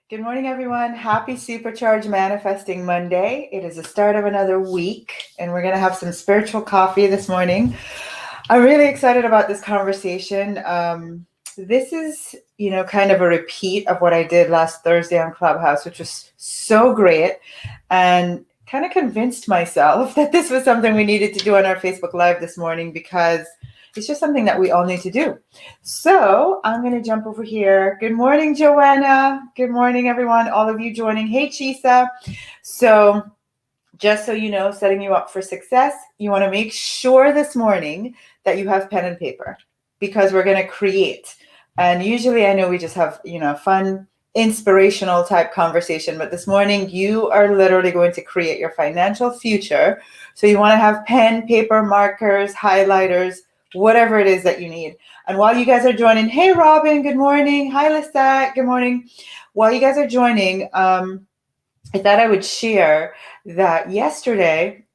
Good morning, everyone. Happy Supercharged Manifesting Monday. It is the start of another week, and we're going to have some spiritual coffee this morning. I'm really excited about this conversation. This is, kind of a repeat of what I did last Thursday on Clubhouse, which was so great, and kind of convinced myself that this was something we needed to do on our Facebook Live this morning because it's just something that we all need to do. So I'm going to jump over here. Good morning, Joanna. Good morning, everyone. All of you joining. Hey, Chisa. So just so you know, setting you up for success, you want to make sure this morning that you have pen and paper because we're going to create. And usually I know we just have, fun, inspirational type conversation, but this morning you are literally going to create your financial future. So you want to have pen, paper, markers, highlighters, whatever it is that you need. And while you guys are joining, hey, Robin, good morning. Hi, Lisette, good morning. While you guys are joining, I thought I would share that yesterday,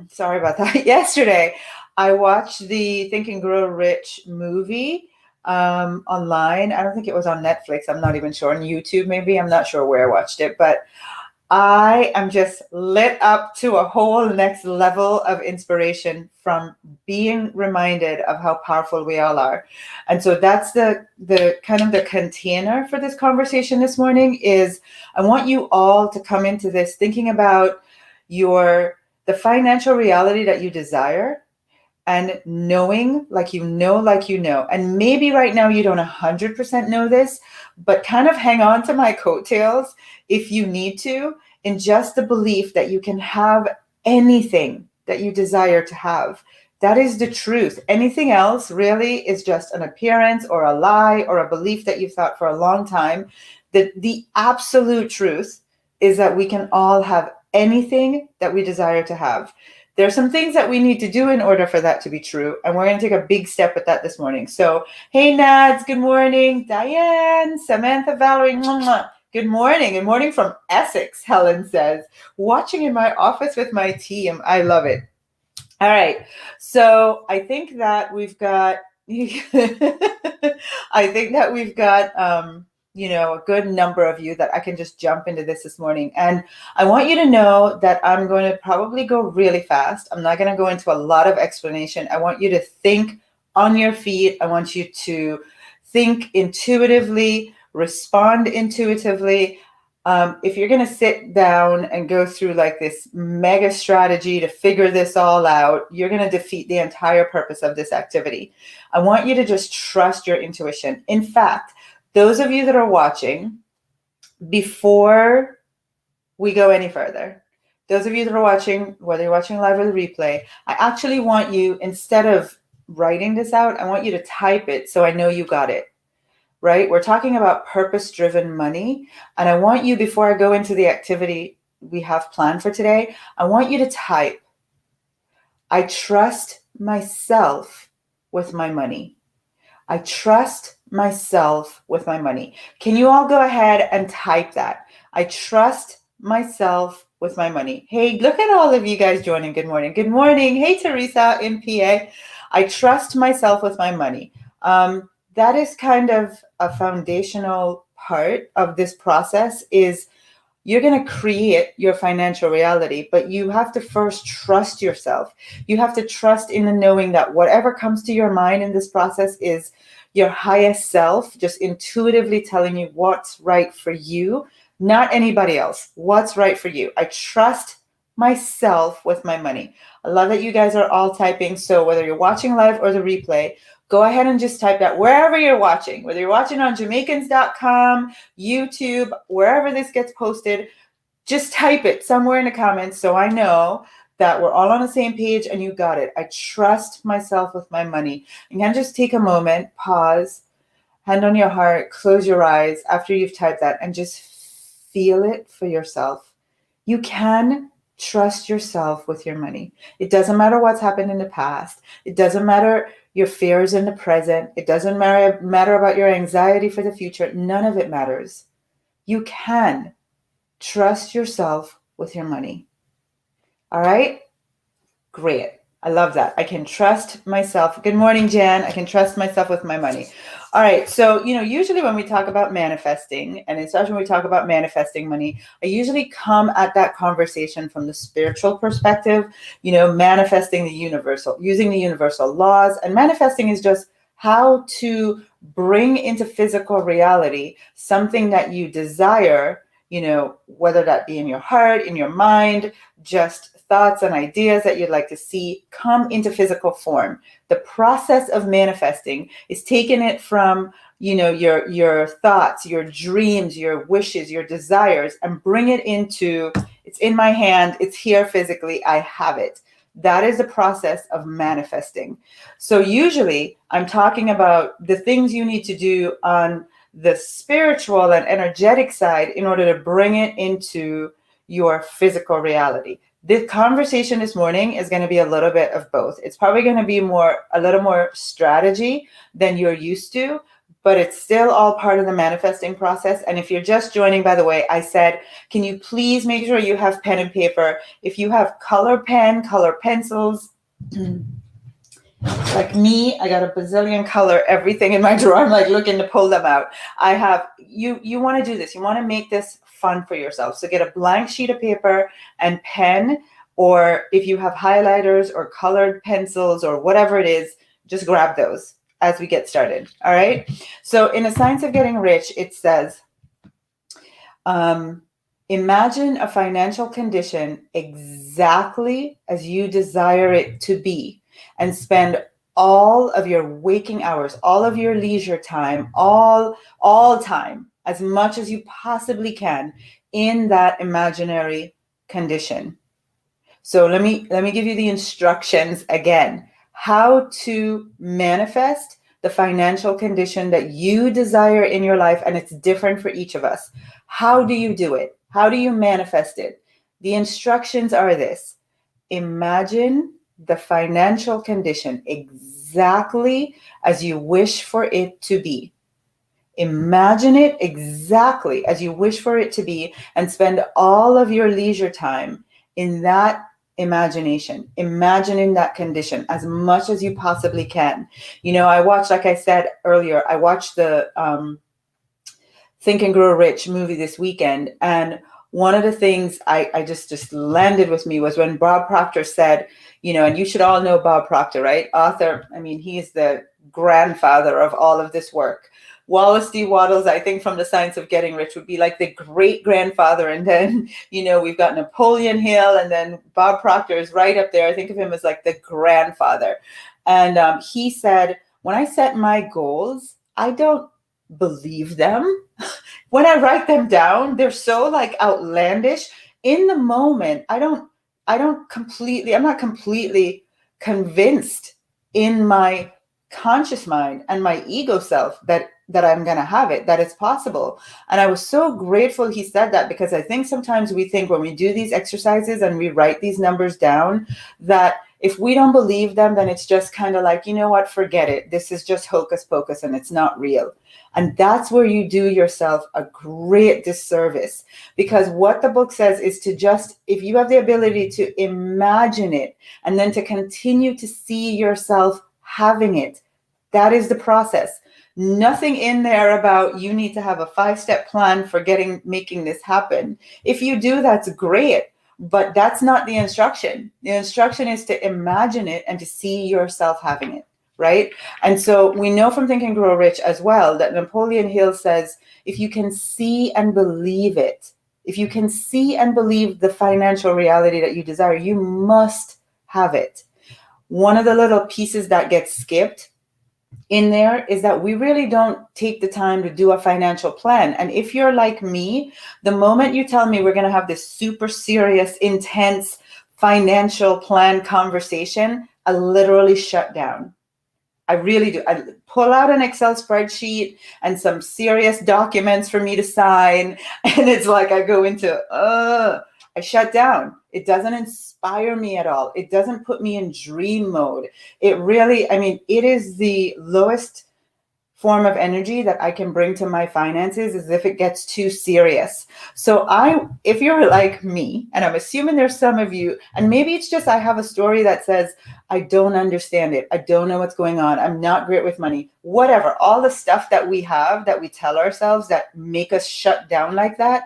sorry about that. Yesterday, I watched the Think and Grow Rich movie online. I don't think it was on Netflix. I'm not even sure. On YouTube, maybe. I'm not sure where I watched it, but I am just lit up to a whole next level of inspiration from being reminded of how powerful we all are. And so that's the kind of the container for this conversation this morning is I want you all to come into this thinking about the financial reality that you desire and knowing like you know. And maybe right now you don't 100% know this, but kind of hang on to my coattails if you need to, in just the belief that you can have anything that you desire to have. That is the truth. Anything else really is just an appearance or a lie or a belief that you've thought for a long time. The absolute truth is that we can all have anything that we desire to have. There's some things that we need to do in order for that to be true. And we're going to take a big step at that this morning. So, hey, Nads, good morning. Diane, Samantha, Valerie, good morning. Good morning from Essex, Helen says. Watching in my office with my team. I love it. All right. So I think that we've got, a good number of you that I can just jump into this morning. And I want you to know that I'm going to probably go really fast. I'm not going to go into a lot of explanation. I want you to think on your feet. I want you to think intuitively, respond intuitively. If you're going to sit down and go through like this mega strategy to figure this all out, you're going to defeat the entire purpose of this activity. I want you to just trust your intuition. In fact, those of you that are watching, before we go any further, those of you that are watching, whether you're watching live or the replay, I actually want you, instead of writing this out, I want you to type it so I know you got it. Right? We're talking about purpose-driven money. And I want you, before I go into the activity we have planned for today, I want you to type, I trust myself with my money. I trust myself with my money. Can you all go ahead and type that? I trust myself with my money. Hey, look at all of you guys joining. Good morning. Good morning. Hey, Teresa in PA. I trust myself with my money. That is kind of a foundational part of this process is you're going to create your financial reality, but you have to first trust yourself. You have to trust in the knowing that whatever comes to your mind in this process is your highest self, just intuitively telling you what's right for you, not anybody else. What's right for you. I trust myself with my money. I love that you guys are all typing. So whether you're watching live or the replay, go ahead and just type that wherever you're watching, whether you're watching on Jamaicans.com, YouTube, wherever this gets posted, just type it somewhere in the comments so I know that we're all on the same page and you got it. I trust myself with my money. And can just take a moment, pause, hand on your heart, close your eyes after you've typed that and just feel it for yourself. You can trust yourself with your money. It doesn't matter what's happened in the past. It doesn't matter your fears in the present. It doesn't matter about your anxiety for the future. None of it matters. You can trust yourself with your money. All right? Great. I love that. I can trust myself. Good morning, Jan. I can trust myself with my money. All right. So, usually when we talk about manifesting, and especially when we talk about manifesting money, I usually come at that conversation from the spiritual perspective, manifesting the universal, using the universal laws. And manifesting is just how to bring into physical reality something that you desire, whether that be in your heart, in your mind, just thoughts and ideas that you'd like to see come into physical form. The process of manifesting is taking it from, your thoughts, your dreams, your wishes, your desires, and bring it into, it's in my hand, it's here physically, I have it. That is the process of manifesting. So usually I'm talking about the things you need to do on the spiritual and energetic side in order to bring it into your physical reality. The conversation this morning is going to be a little bit of both. It's probably going to be a little more strategy than you're used to, but it's still all part of the manifesting process. And if you're just joining, by the way, I said, can you please make sure you have pen and paper? If you have color pen, color pencils, like me, I got a bazillion color, everything in my drawer. I'm like looking to pull them out. I have, you want to do this. You want to make this fun for yourself. So get a blank sheet of paper and pen, or if you have highlighters or colored pencils or whatever it is, just grab those as we get started. All right. So in The Science of Getting Rich, it says, imagine a financial condition exactly as you desire it to be, and spend all of your waking hours, all of your leisure time, all time, as much as you possibly can in that imaginary condition. So let me give you the instructions again. How to manifest the financial condition that you desire in your life, and it's different for each of us. How do you do it? How do you manifest it? The instructions are this. Imagine the financial condition exactly as you wish for it to be. Imagine it exactly as you wish for it to be, and spend all of your leisure time in that imagination, imagining that condition as much as you possibly can. I watched, like I said earlier, I watched the Think and Grow Rich movie this weekend, and one of the things I just landed with me was when Bob Proctor said, and you should all know Bob Proctor, right? Author. I mean, he's the grandfather of all of this work. Wallace D. Wattles, I think, from The Science of Getting Rich would be like the great grandfather. And then, we've got Napoleon Hill, and then Bob Proctor is right up there. I think of him as like the grandfather. And he said, when I set my goals, I don't believe them. When I write them down, they're so like outlandish. In the moment, I'm not completely convinced in my conscious mind and my ego self that I'm going to have it, that it's possible. And I was so grateful he said that, because I think sometimes we think when we do these exercises and we write these numbers down, that if we don't believe them, then it's just kind of like, what, forget it. This is just hocus pocus and it's not real. And that's where you do yourself a great disservice, because what the book says is to just, if you have the ability to imagine it and then to continue to see yourself having it, that is the process. Nothing in there about you need to have a 5-step plan for making this happen. If you do, that's great, but that's not the instruction. The instruction is to imagine it and to see yourself having it. Right? And so we know from Think and Grow Rich as well that Napoleon Hill says, if you can see and believe it, if you can see and believe the financial reality that you desire, you must have it. One of the little pieces that gets skipped in there is that we really don't take the time to do a financial plan. And if you're like me, the moment you tell me we're going to have this super serious, intense financial plan conversation, I literally shut down. I really do. I pull out an Excel spreadsheet and some serious documents for me to sign. And it's like I go into, I shut down. It doesn't inspire me at all. It doesn't put me in dream mode. It really, it is the lowest form of energy that I can bring to my finances is if it gets too serious. So if you're like me, and I'm assuming there's some of you, and maybe it's just I have a story that says, I don't understand it. I don't know what's going on. I'm not great with money. Whatever, all the stuff that we have that we tell ourselves that make us shut down like that,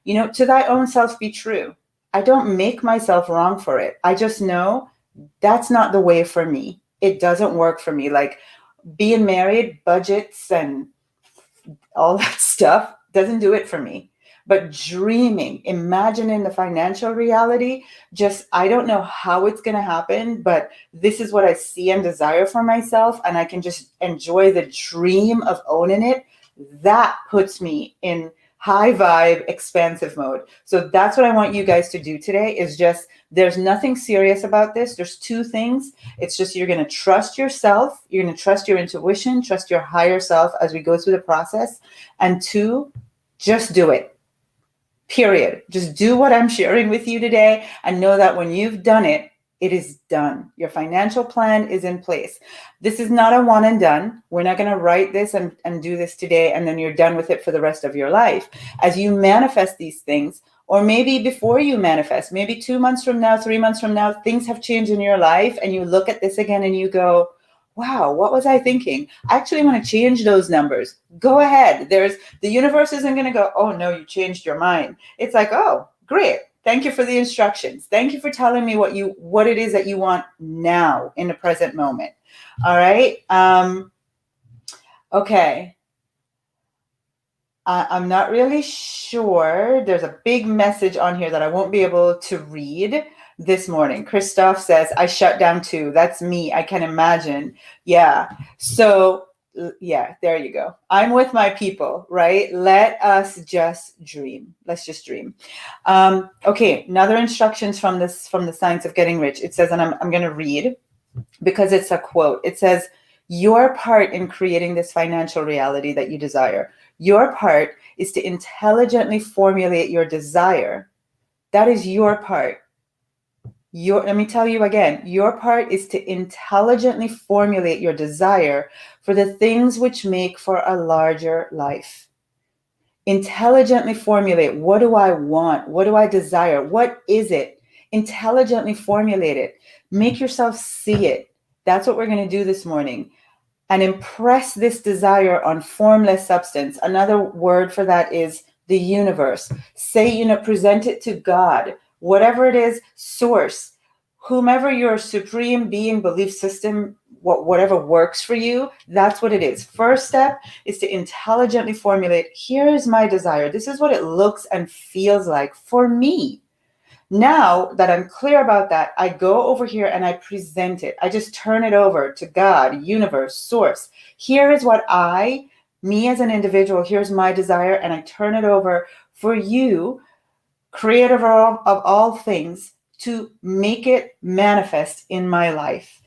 to thy own self be true. I don't make myself wrong for it. I just know that's not the way for me. It doesn't work for me. Like being married, budgets, and all that stuff doesn't do it for me. But dreaming, imagining the financial reality, I don't know how it's going to happen, but this is what I see and desire for myself. And I can just enjoy the dream of owning it. That puts me in high vibe, expansive mode. So that's what I want you guys to do today is just, there's nothing serious about this. There's two things. It's just, you're going to trust yourself. You're going to trust your intuition, trust your higher self as we go through the process. And two, just do it. Period. Just do what I'm sharing with you today and know that when you've done it, it is done. Your financial plan is in place. This is not a one and done. We're not going to write this and do this today and then you're done with it for the rest of your life. As you manifest these things, or maybe before you manifest, maybe 2 months from now, 3 months from now, things have changed in your life and you look at this again and you go, wow, what was I thinking? I actually want to change those numbers. Go ahead. The universe isn't going to go, oh no, you changed your mind. It's like, oh, great. Thank you for the instructions. Thank you for telling me what it is that you want now in the present moment. All right. Okay. I'm not really sure. There's a big message on here that I won't be able to read this morning. Christoph says, I shut down too. That's me. I can imagine. Yeah. So yeah, there you go. I'm with my people, right? Let us just dream. Let's just dream. Okay. Another instructions from the Science of Getting Rich. It says, and I'm going to read because it's a quote. It says, your part in creating this financial reality that you desire, your part is to intelligently formulate your desire. That is your part. Let me tell you again, your part is to intelligently formulate your desire for the things which make for a larger life. Intelligently formulate, what do I want? What do I desire? What is it? Intelligently formulate it. Make yourself see it. That's what we're going to do this morning. And impress this desire on formless substance. Another word for that is the universe. Say, present it to God. Whatever it is, source, whomever your supreme being, belief system, whatever works for you, that's what it is. First step is to intelligently formulate, here is my desire. This is what it looks and feels like for me. Now that I'm clear about that, I go over here and I present it. I just turn it over to God, universe, source. Here is what me as an individual, here's my desire, and I turn it over for you, creator of all things, to make it manifest in my life.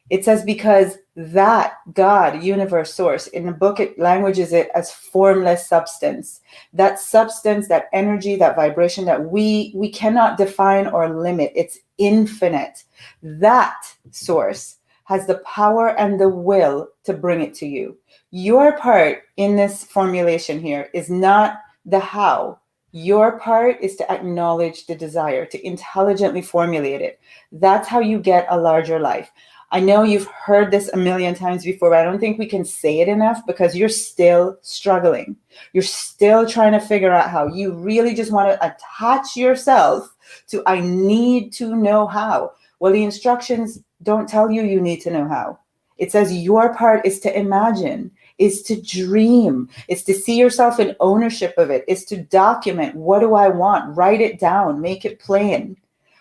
It says, because that God, universe, source, in the book, it languages it as formless substance. That substance, that energy, that vibration that we cannot define or limit. It's infinite. That source has the power and the will to bring it to you. Your part in this formulation here is not the how. Your part is to acknowledge the desire, to intelligently formulate it. That's how you get a larger life. I know you've heard this a million times before, but I don't think we can say it enough because you're still struggling. You're still trying to figure out how. You really just want to attach yourself to, I need to know how. Well, the instructions don't tell you need to know how. It says your part is to imagine, is to dream, is to see yourself in ownership of it, is to document, what do I want? Write it down, make it plain.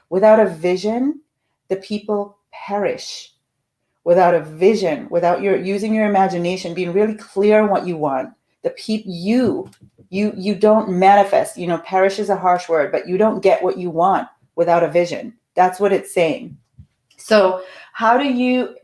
Without a vision, the people perish. Without a vision, without using your imagination, being really clear on what you want, the people, you don't manifest. Perish is a harsh word, but you don't get what you want without a vision. That's what it's saying. So how do you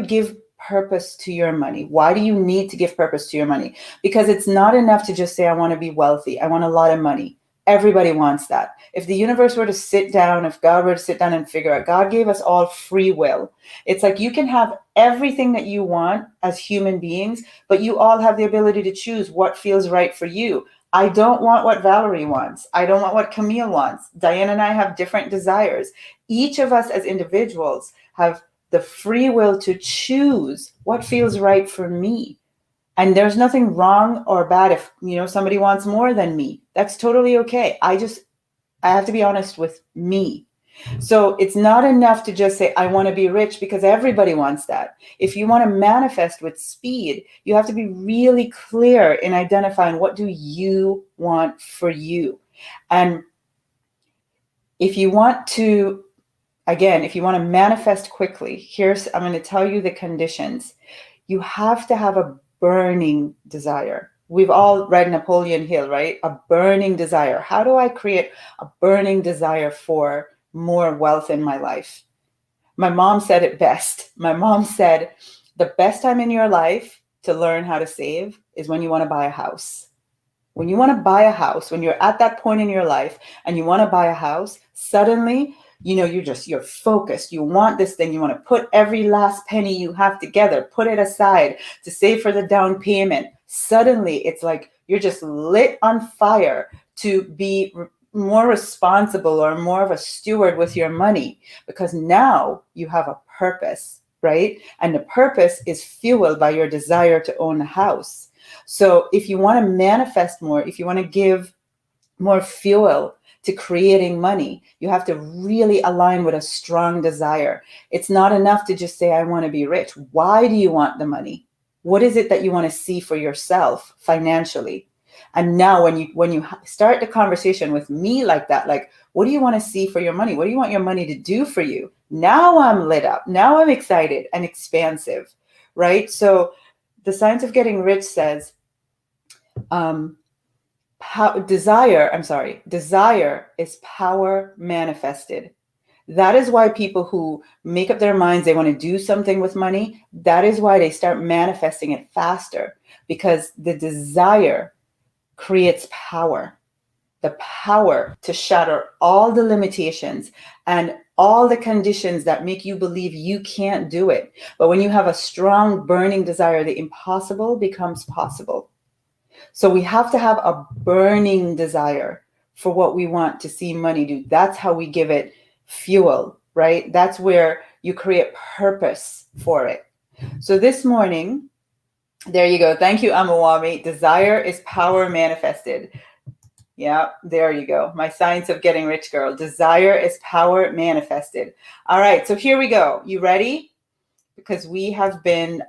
give purpose to your money? Why do you need to give purpose to your money? Because it's not enough to just say, I want to be wealthy. I want a lot of money. Everybody wants that. If the universe were to sit down, if God were to sit down and figure out, God gave us all free will. It's like you can have everything that you want as human beings, but you all have the ability to choose what feels right for you. I don't want what Valerie wants. I don't want what Camille wants. Diane and I have different desires. Each of us as individuals have the free will to choose what feels right for me. And there's nothing wrong or bad if, somebody wants more than me. That's totally okay. I have to be honest with me. So it's not enough to just say, I want to be rich, because everybody wants that. If you want to manifest with speed, you have to be really clear in identifying what do you want for you. And if you want to, again, if you want to manifest quickly, I'm going to tell you the conditions. You have to have a burning desire. We've all read Napoleon Hill, right? A burning desire. How do I create a burning desire for more wealth in my life? My mom said it best. My mom said, the best time in your life to learn how to save is when you want to buy a house. When you want to buy a house, when you're at that point in your life and you want to buy a house, suddenly you're focused. You want this thing. You want to put every last penny you have together, put it aside to save for the down payment. Suddenly it's like you're just lit on fire to be more responsible or more of a steward with your money, because now you have a purpose, right? And the purpose is fueled by your desire to own a house. So if you want to manifest more, if you want to give more fuel to creating money, you have to really align with a strong desire. It's not enough to just say, I want to be rich. Why do you want the money? What is it that you want to see for yourself financially? And now when you start the conversation with me like that, like, what do you want to see for your money? What do you want your money to do for you? Now I'm lit up. Now I'm excited and expansive, right? So the Science of Getting Rich says, desire is power manifested. That is why people who make up their minds they want to do something with money, that is why they start manifesting it faster, because the desire creates power. The power to shatter all the limitations and all the conditions that make you believe you can't do it. But when you have a strong burning desire, the impossible becomes possible. So we have to have a burning desire for what we want to see money do. That's how we give it fuel, right? That's where you create purpose for it. So this morning, there you go. Thank you, Amawami. Desire is power manifested. Yeah, there you go. My Science of Getting Rich girl. Desire is power manifested. All right, so here we go. You ready? Because we have been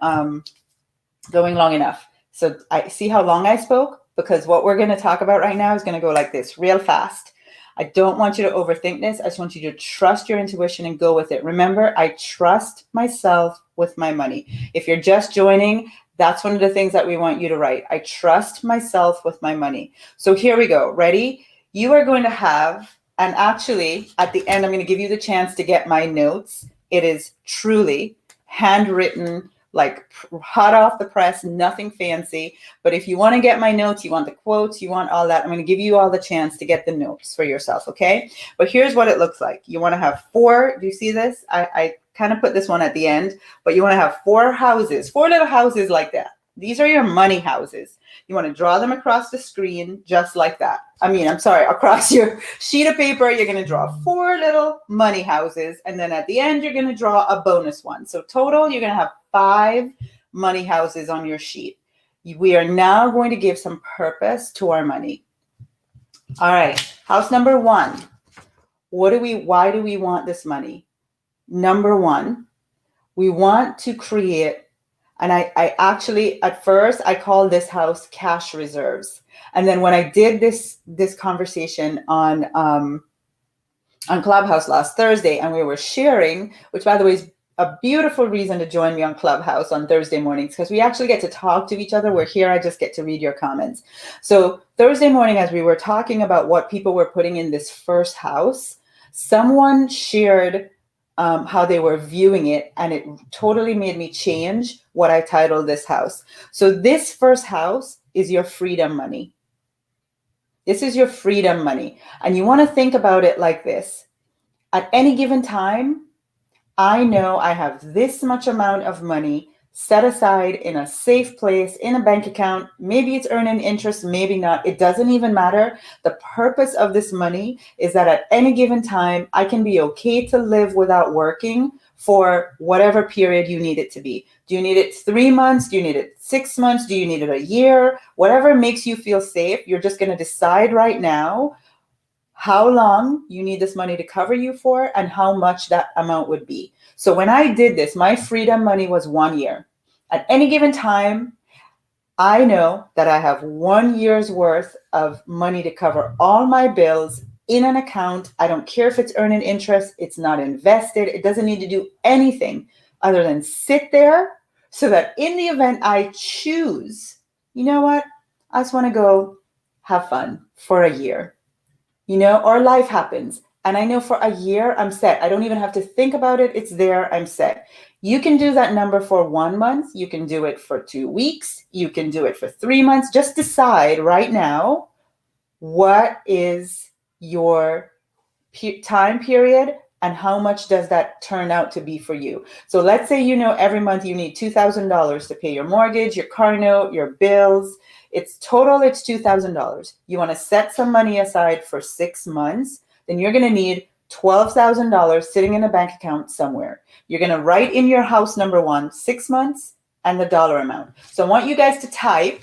going long enough. So I see how long I spoke, because what we're going to talk about right now is going to go like this, real fast. I don't want you to overthink this. I just want you to trust your intuition and go with it. Remember, I trust myself with my money. If you're just joining, that's one of the things that we want you to write. I trust myself with my money. So here we go. Ready? You are going to have, and actually at the end, I'm going to give you the chance to get my notes. It is truly handwritten, like hot off the press, nothing fancy. But if you want to get my notes, you want the quotes, you want all that, I'm going to give you all the chance to get the notes for yourself, okay? But here's what it looks like. You want to have 4, do you see this? I kind of put this one at the end, but you want to have 4 houses, 4 little houses like that. These are your money houses. You want to draw them across the screen just like that. Across your sheet of paper, you're going to draw 4 little money houses. And then at the end, you're going to draw a bonus one. So total, you're going to have 5 money houses on your sheet. We are now going to give some purpose to our money. All right. House number 1. Why do we want this money? Number 1, we want to create, and I actually, at first, I called this house cash reserves. And then when I did this conversation on Clubhouse last Thursday, and we were sharing, which by the way is a beautiful reason to join me on Clubhouse on Thursday mornings, because we actually get to talk to each other. We're here, I just get to read your comments. So Thursday morning, as we were talking about what people were putting in this first house, someone shared how they were viewing it, and it totally made me change what I titled this house. So this first house is your freedom money. This is your freedom money. And you want to think about it like this. At any given time, I know I have this much amount of money set aside in a safe place, in a bank account. Maybe it's earning interest, maybe not. It doesn't even matter. The purpose of this money is that at any given time, I can be okay to live without working for whatever period you need it to be. Do you need it 3 months? Do you need it 6 months? Do you need it a year? Whatever makes you feel safe, you're just going to decide right now how long you need this money to cover you for and how much that amount would be. So when I did this, my freedom money was 1 year. At any given time, I know that I have 1 year's worth of money to cover all my bills in an account. I don't care if it's earning interest, it's not invested, it doesn't need to do anything other than sit there so that in the event I choose, you know what, I just want to go have fun for a year, or life happens. And I know for a year I'm set. I don't even have to think about it. It's there. I'm set. You can do that number for 1 month. You can do it for 2 weeks. You can do it for 3 months. Just decide right now, what is your time period and how much does that turn out to be for you? So let's say, every month you need $2,000 to pay your mortgage, your car note, your bills. It's $2,000. You want to set some money aside for 6 months. Then you're going to need $12,000 sitting in a bank account somewhere. You're going to write in your house number 1, 6 months, and the dollar amount. So I want you guys to type.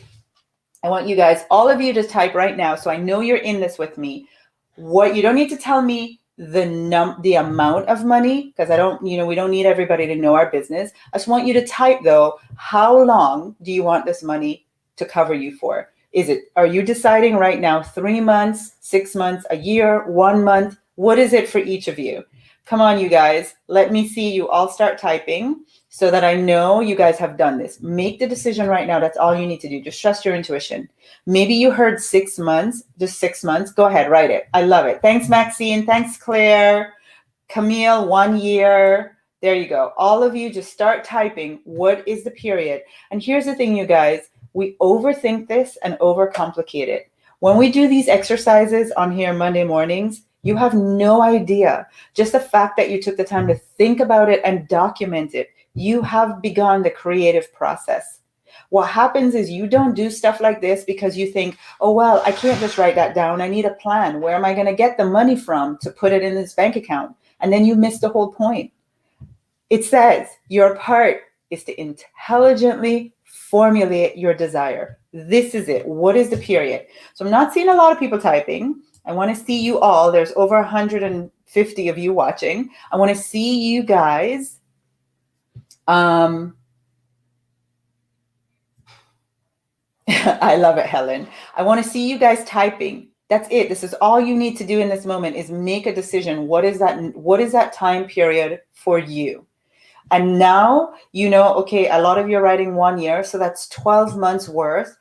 I want you guys, all of you, to type right now, so I know you're in this with me. What you don't need to tell me the amount of money, because I don't, we don't need everybody to know our business. I just want you to type, though, how long do you want this money to cover you for? Are you deciding right now 3 months, 6 months, a year, 1 month? What is it for each of you? Come on, you guys. Let me see you all start typing so that I know you guys have done this. Make the decision right now. That's all you need to do. Just trust your intuition. Maybe you heard 6 months, just 6 months. Go ahead, write it. I love it. Thanks, Maxine. Thanks, Claire. Camille, 1 year. There you go. All of you just start typing. What is the period? And here's the thing, you guys. We overthink this and overcomplicate it. When we do these exercises on here Monday mornings, you have no idea. Just the fact that you took the time to think about it and document it, you have begun the creative process. What happens is you don't do stuff like this because you think, oh, well, I can't just write that down. I need a plan. Where am I going to get the money from to put it in this bank account? And then you miss the whole point. It says your part is to intelligently formulate your desire. This is it. What is the period? So I'm not seeing a lot of people typing. I want to see you all. There's over 150 of you watching. I want to see you guys. I love it, Helen. I want to see you guys typing. That's it. This is all you need to do in this moment is make a decision. What is that time period for you? And now, okay, a lot of you are writing 1 year, so that's 12 months worth.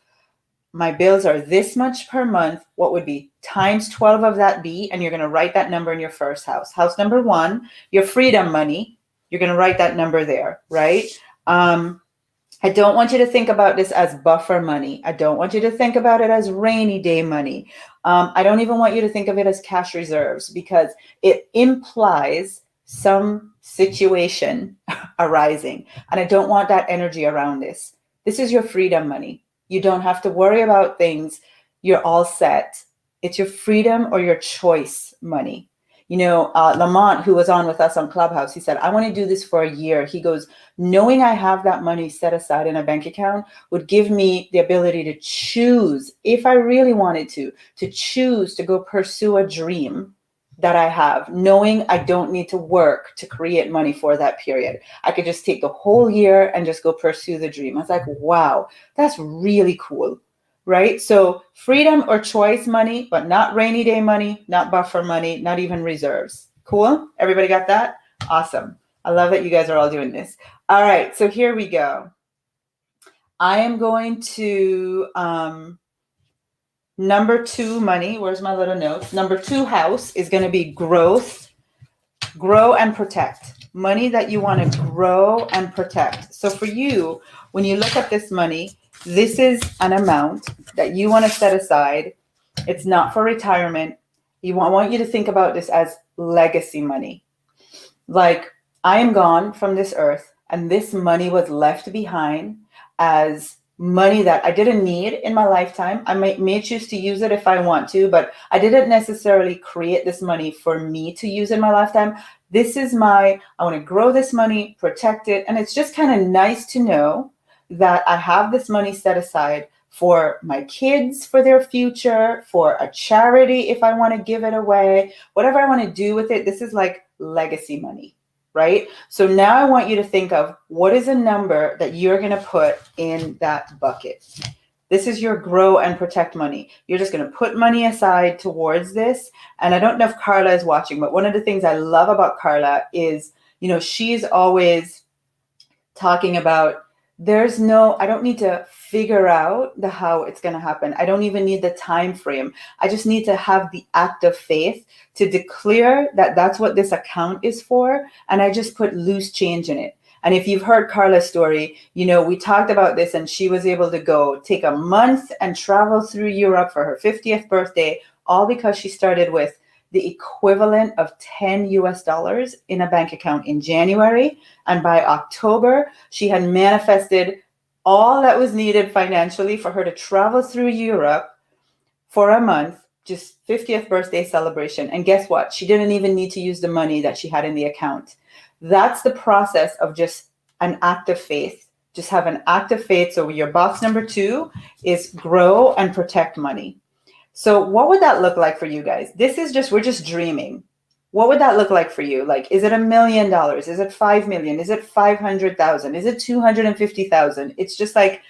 My bills are this much per month. What would be times 12 of that be? And you're going to write that number in your first house. House number 1, your freedom money, you're going to write that number there, right? I don't want you to think about this as buffer money. I don't want you to think about it as rainy day money. I don't even want you to think of it as cash reserves because it implies some situation arising. And I don't want that energy around this. This is your freedom money. You don't have to worry about things. You're all set. It's your freedom or your choice money. Lamont, who was on with us on Clubhouse, he said, I want to do this for a year. He goes, knowing I have that money set aside in a bank account would give me the ability to choose, if I really wanted to choose to go pursue a dream that I have, knowing I don't need to work to create money for that period. I could just take the whole year and just go pursue the dream. I was like, wow, that's really cool, right? So freedom or choice money, but not rainy day money, not buffer money, not even reserves. Cool? Everybody got that? Awesome. I love that you guys are all doing this. All right, so here we go. I am going to... number 2 money, where's my little notes? Number 2 house is going to be growth, grow and protect. Money that you want to grow and protect. So for you, when you look at this money, this is an amount that you want to set aside It's not for retirement. I want you to think about this as legacy money. Like, I am gone from this earth, and this money was left behind as money that I didn't need in my lifetime. I may choose to use it if I want to, but I didn't necessarily create this money for me to use in my lifetime. This is I want to grow this money, protect it. And it's just kind of nice to know that I have this money set aside for my kids, for their future, for a charity if I want to give it away, whatever I want to do with it. This is like legacy money, right? So now I want you to think of what is a number that you're going to put in that bucket. This is your grow and protect money. You're just going to put money aside towards this. And I don't know if Carla is watching, but one of the things I love about Carla is, she's always talking about I don't need to figure out the how it's going to happen. I don't even need the time frame. I just need to have the act of faith to declare that that's what this account is for. And I just put loose change in it. And if you've heard Carla's story, we talked about this, and she was able to go take a month and travel through Europe for her 50th birthday, all because she started with the equivalent of $10 in a bank account in January. And by October, she had manifested all that was needed financially for her to travel through Europe for a month, just 50th birthday celebration. And guess what? She didn't even need to use the money that she had in the account. That's the process of just an act of faith. Just have an act of faith. So your box number 2 is grow and protect money. So what would that look like for you guys? We're just dreaming. What would that look like for you? Like, is it $1 million? Is it 5 million? Is it 500,000? Is it 250,000? It's just like,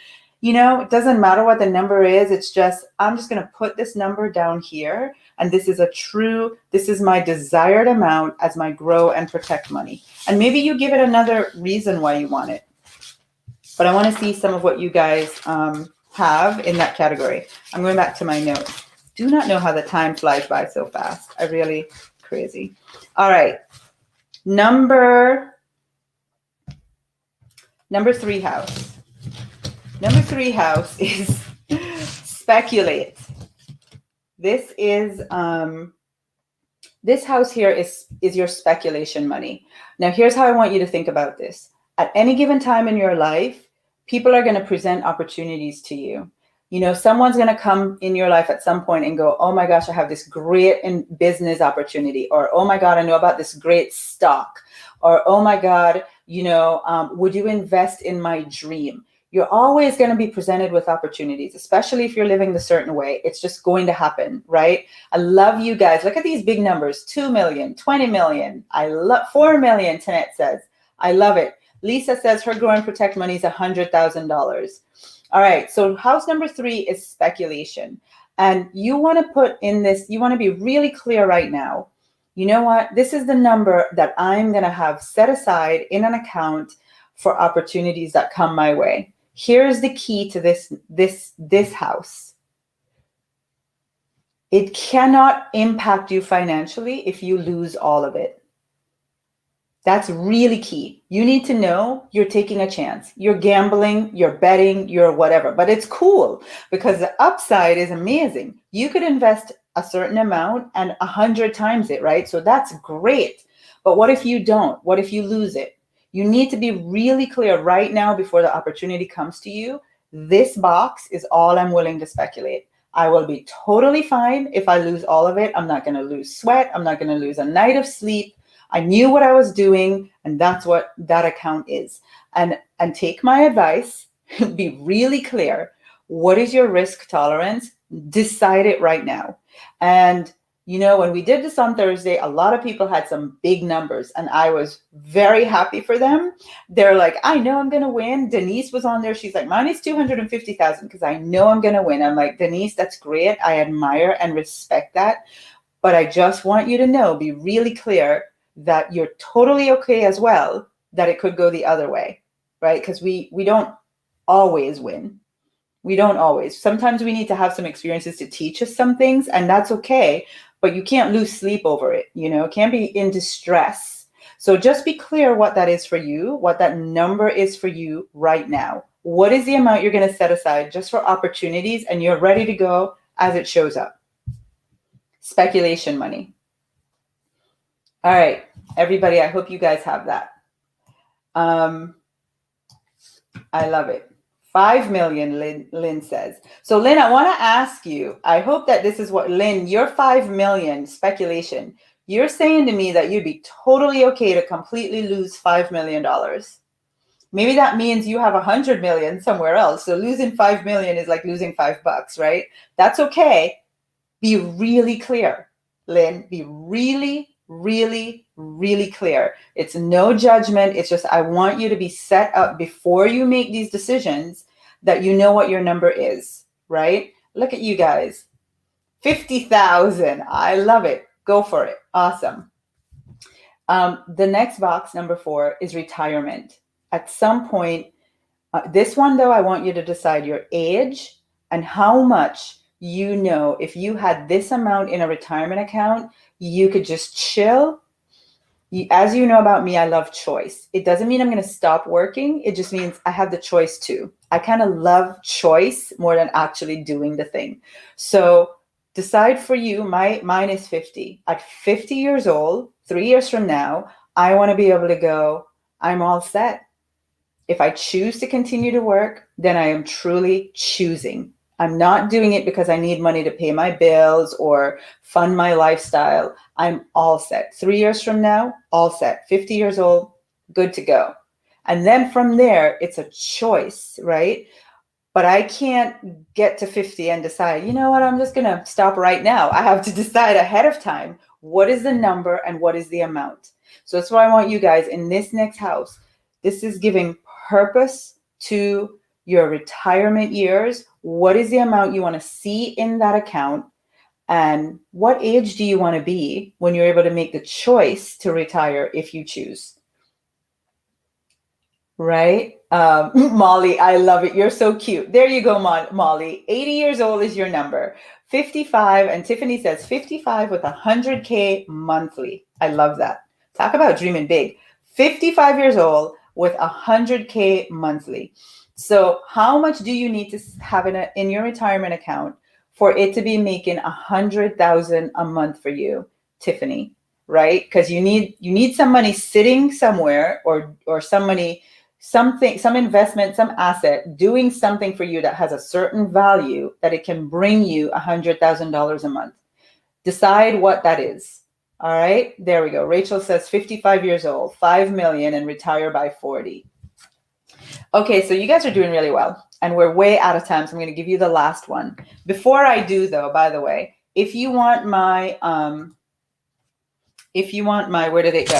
it doesn't matter what the number is. It's just, I'm just going to put this number down here. And this is my desired amount as my grow and protect money. And maybe you give it another reason why you want it. But I want to see some of what you guys have in that category. I'm going back to my notes. Do not know how the time flies by so fast. Crazy. All right. Number 3 house. Number 3 house is speculate. This is this house here is your speculation money. Now, here's how I want you to think about this. At any given time in your life, people are going to present opportunities to you. Someone's going to come in your life at some point and go, oh my gosh, I have this great business opportunity. Or, oh my God, I know about this great stock. Or, oh my God, would you invest in my dream? You're always going to be presented with opportunities, especially if you're living the certain way. It's just going to happen, right? I love you guys. Look at these big numbers, 2 million, 20 million. I love 4 million, Tanette says. I love it. Lisa says her grow and protect money is $100,000. All right, so house number 3 is speculation. And you want to put in this, you want to be really clear right now. You know what? This is the number that I'm going to have set aside in an account for opportunities that come my way. Here's the key to this house. It cannot impact you financially if you lose all of it. That's really key. You need to know you're taking a chance. You're gambling, you're betting, you're whatever. But it's cool because the upside is amazing. You could invest a certain amount and 100 times it, right? So that's great. But what if you don't? What if you lose it? You need to be really clear right now before the opportunity comes to you. This box is all I'm willing to speculate. I will be totally fine if I lose all of it. I'm not going to lose sweat. I'm not going to lose a night of sleep. I knew what I was doing, and that's what that account is. And take my advice, be really clear. What is your risk tolerance? Decide it right now. And when we did this on Thursday, a lot of people had some big numbers, and I was very happy for them. They're like, I know I'm going to win. Denise was on there. She's like, mine is 250,000 because I know I'm going to win. I'm like, Denise, that's great. I admire and respect that. But I just want you to know, be really clear that you're totally okay as well, that it could go the other way, right? Because we don't always win. We don't always. Sometimes we need to have some experiences to teach us some things, and that's okay. But you can't lose sleep over it, can't be in distress. So just be clear what that is for you, what that number is for you right now. What is the amount you're going to set aside just for opportunities, and you're ready to go as it shows up? speculation money. All right, everybody, I hope you guys have that. I love it. 5 million, Lynn says. So Lynn, I want to ask you, I hope that this is what, Lynn, your 5 million speculation, you're saying to me that you'd be totally okay to completely lose $5 million. Maybe that means you have 100 million somewhere else. So losing 5 million is like losing $5, right? That's okay. Be really clear, Lynn. Be really, really, really clear. It's no judgment. It's just, I want you to be set up before you make these decisions that you know what your number is, right? Look at you guys. 50,000. I love it. Go for it. Awesome. The next box, number 4, is retirement. At some point, this one though, I want you to decide your age and how much you know. If you had this amount in a retirement account, you could just chill. As you know about me, I love choice. It doesn't mean I'm going to stop working. It just means I have the choice too. I kind of love choice more than actually doing the thing. So decide for you. Mine is 50. At 50 years old, 3 years from now, I want to be able to go, I'm all set. If I choose to continue to work, then I am truly choosing. I'm not doing it because I need money to pay my bills or fund my lifestyle. I'm all set. 3 years from now, all set. 50 years old, good to go. And then from there, it's a choice, right? But I can't get to 50 and decide, you know what, I'm just going to stop right now. I have to decide ahead of time, what is the number and what is the amount? So that's why I want you guys in this next house. This is giving purpose to your retirement years. What is the amount you want to see in that account? And what age do you want to be when you're able to make the choice to retire if you choose? Right? Molly, I love it. You're so cute. There you go, Molly. 80 years old is your number. 55, and Tiffany says 55 with 100K monthly. I love that. Talk about dreaming big. 55 years old with 100K monthly. So how much do you need to have in your retirement account for it to be making 100,000 a month for you, Tiffany? Right? Because you need some money sitting somewhere, or some money, something, some investment, some asset doing something for you that has a certain value that it can bring you $100,000 a month. Decide what that is. All right, there we go. Rachel says 55 years old, 5 million, and retire by 40. Okay, so you guys are doing really well, and we're way out of time, so I'm going to give you the last one. Before I do, though, by the way, if you want my, where did it go?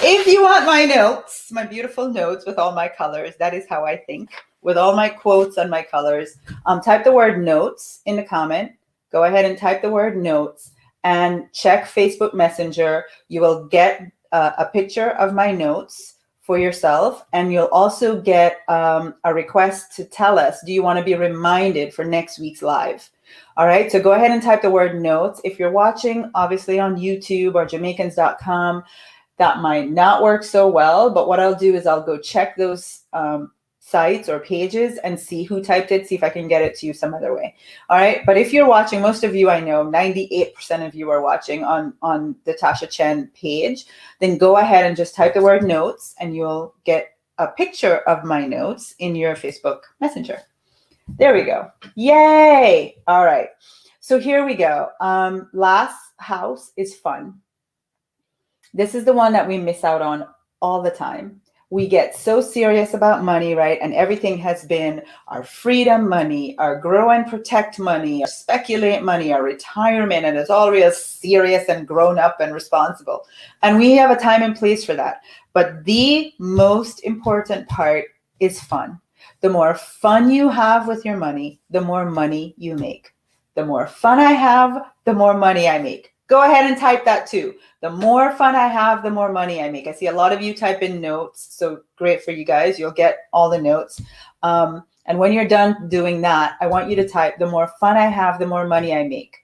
If you want my notes, my beautiful notes with all my colors, that is how I think, with all my quotes and my colors, type the word notes in the comment. Go ahead and type the word notes and check Facebook Messenger. You will get a picture of my notes for yourself, and you'll also get a request to tell us, do you want to be reminded for next week's live? All right, so go ahead and type the word notes. If you're watching, obviously, on YouTube or Jamaicans.com, that might not work so well, but what I'll do is I'll go check those sites or pages and see who typed it, see if I can get it to you some other way. All right, but if you're watching, most of you, I know 98% of you are watching on the Tasha Chen page, then go ahead and just type the word notes and you'll get a picture of my notes in your Facebook Messenger. There we go. Yay. All right. So here we go. Last house is fun. This is the one that we miss out on all the time. We get so serious about money, right? And everything has been our freedom money, our grow and protect money, our speculate money, our retirement, and it's all real serious and grown up and responsible. And we have a time and place for that. But the most important part is fun. The more fun you have with your money, the more money you make. The more fun I have, the more money I make. Go ahead and type that too. The more fun I have, the more money I make. I see a lot of you type in notes. So great for you guys. You'll get all the notes. And when you're done doing that, I want you to type, the more fun I have, the more money I make.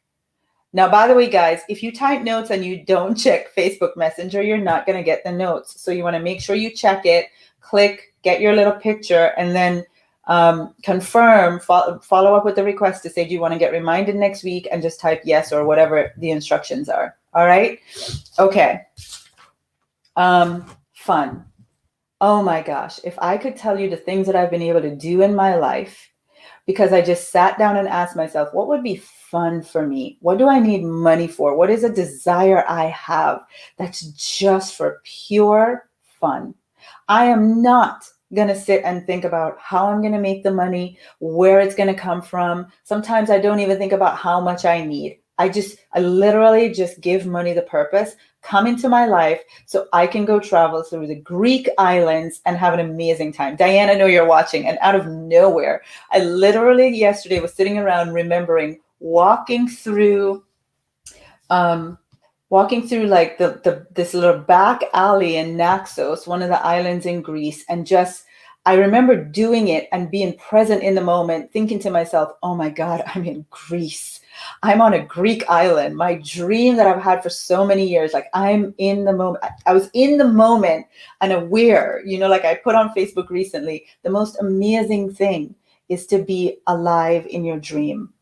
Now, by the way, guys, if you type notes and you don't check Facebook Messenger, you're not going to get the notes. So you want to make sure you check it, click, get your little picture, and then Confirm, follow up with the request to say, do you want to get reminded next week? And just type yes or whatever the instructions are. All right. Okay. Fun. Oh my gosh. If I could tell you the things that I've been able to do in my life, because I just sat down and asked myself, what would be fun for me? What do I need money for? What is a desire I have that's just for pure fun? I am not going to sit and think about how I'm going to make the money, where it's going to come from. Sometimes I don't even think about how much I need. I literally just give money the purpose, come into my life so I can go travel through the Greek islands and have an amazing time. Diane, I know you're watching, and out of nowhere, I literally yesterday was sitting around remembering walking through like this little back alley in Naxos, one of the islands in Greece, and just I remember doing it and being present in the moment, thinking to myself, oh my God, I'm in Greece. I'm on a Greek island. My dream that I've had for so many years, like I'm in the moment. I was in the moment and aware, like I put on Facebook recently, the most amazing thing is to be alive in your dream,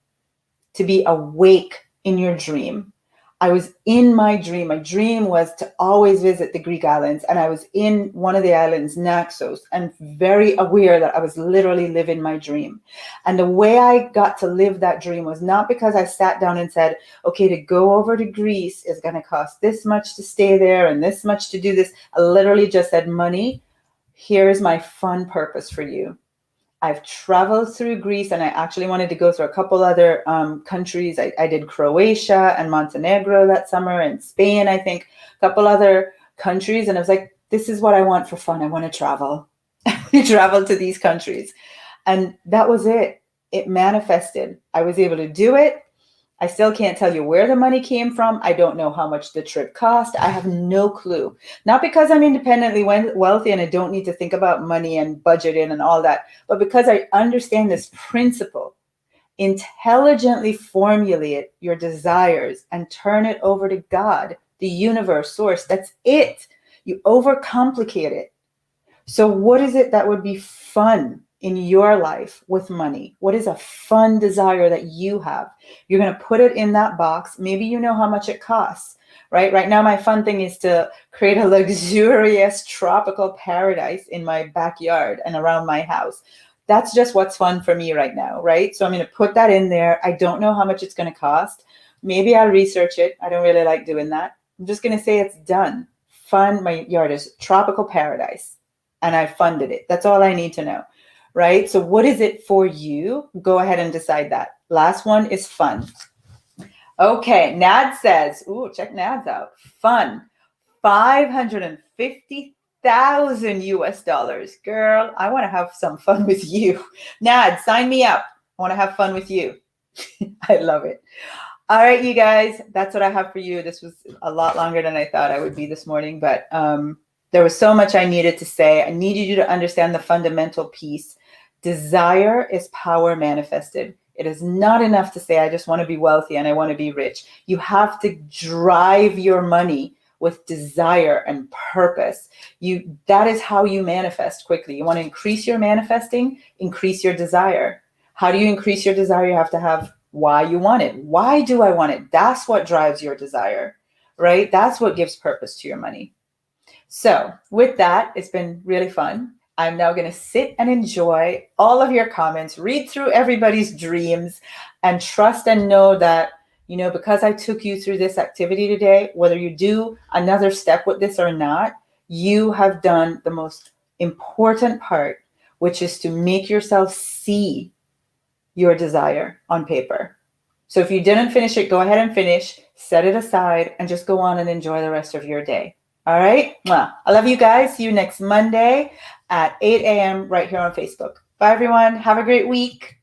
to be awake in your dream. I was in my dream. My dream was to always visit the Greek islands. And I was in one of the islands, Naxos, and very aware that I was literally living my dream. And the way I got to live that dream was not because I sat down and said, okay, to go over to Greece is going to cost this much to stay there and this much to do this. I literally just said, money, here's my fun purpose for you. I've traveled through Greece, and I actually wanted to go through a couple other countries. I did Croatia and Montenegro that summer, and Spain, I think, a couple other countries. And I was like, this is what I want for fun. I want to travel. We traveled to these countries. And that was it. It manifested. I was able to do it. I still can't tell you where the money came from. I don't know how much the trip cost. I have no clue. Not because I'm independently wealthy and I don't need to think about money and budgeting and all that, but because I understand this principle. Intelligently formulate your desires and turn it over to God, the universe, source. That's it. You overcomplicate it. So what is it that would be fun in your life with money? What is a fun desire that you have? You're going to put it in that box. Maybe you know how much it costs, right? Right now, my fun thing is to create a luxurious tropical paradise in my backyard and around my house. That's just what's fun for me right now, right? So I'm going to put that in there. I don't know how much it's going to cost. Maybe I'll research it. I don't really like doing that. I'm just going to say it's done. Fun. My yard is tropical paradise. And I funded it. That's all I need to know, right? So what is it for you? Go ahead and decide that. Last one is fun. Okay, Nad says, ooh, check Nad's out. Fun, 550,000 US dollars. Girl, I want to have some fun with you. Nad, sign me up. I want to have fun with you. I love it. All right, you guys, that's what I have for you. This was a lot longer than I thought I would be this morning, but there was so much I needed to say. I needed you to understand the fundamental piece. Desire is power manifested. It is not enough to say, I just want to be wealthy and I want to be rich. You have to drive your money with desire and purpose. That is how you manifest quickly. You want to increase your manifesting, increase your desire. How do you increase your desire? You have to have why you want it. Why do I want it? That's what drives your desire, right? That's what gives purpose to your money. So with that, it's been really fun. I'm now going to sit and enjoy all of your comments, read through everybody's dreams, and trust and know that, because I took you through this activity today, whether you do another step with this or not, you have done the most important part, which is to make yourself see your desire on paper. So if you didn't finish it, go ahead and finish, set it aside, and just go on and enjoy the rest of your day. All right. Well, I love you guys. See you next Monday at 8 a.m. right here on Facebook. Bye, everyone. Have a great week.